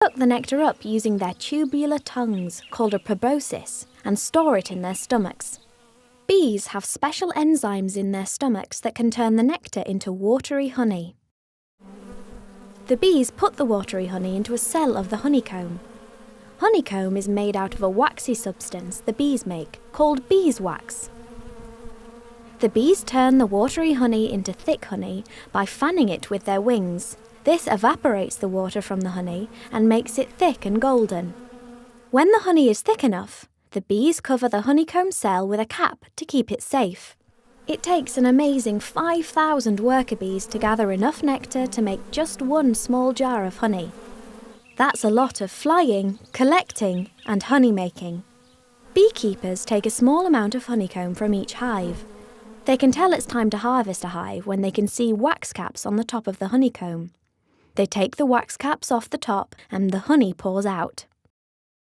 Suck the nectar up using their tubular tongues, called a proboscis, and store it in their stomachs. Bees have special enzymes in their stomachs that can turn the nectar into watery honey. The bees put the watery honey into a cell of the honeycomb. Honeycomb is made out of a waxy substance the bees make, called beeswax. The bees turn the watery honey into thick honey by fanning it with their wings. This evaporates the water from the honey and makes it thick and golden. When the honey is thick enough, the bees cover the honeycomb cell with a cap to keep it safe. It takes an amazing 5,000 worker bees to gather enough nectar to make just one small jar of honey. That's a lot of flying, collecting, and honey making. Beekeepers take a small amount of honeycomb from each hive. They can tell it's time to harvest a hive when they can see wax caps on the top of the honeycomb. They take the wax caps off the top and the honey pours out.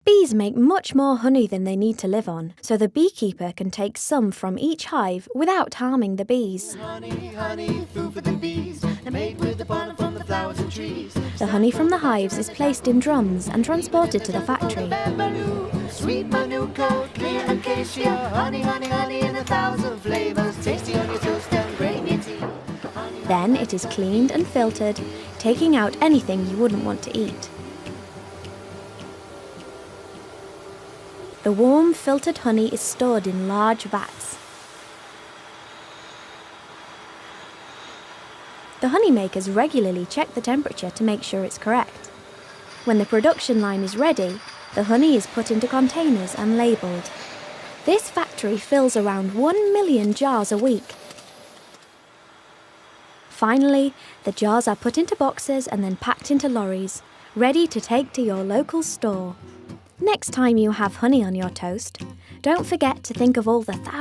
Bees make much more honey than they need to live on, so the beekeeper can take some from each hive without harming the bees. Honey, honey, food for the bees, made with the pollen from the flowers and trees. The honey from the hives is placed in drums and transported to the factory. Sweet manuka, clear acacia, honey, honey, honey in 1,000 flavors, tasty on your toast and grain your tea. Then it is cleaned and filtered, taking out anything you wouldn't want to eat. The warm, filtered honey is stored in large vats. The honeymakers regularly check the temperature to make sure it's correct. When the production line is ready, the honey is put into containers and labelled. This factory fills around 1 million jars a week. Finally, the jars are put into boxes and then packed into lorries, ready to take to your local store. Next time you have honey on your toast, don't forget to think of all the thousands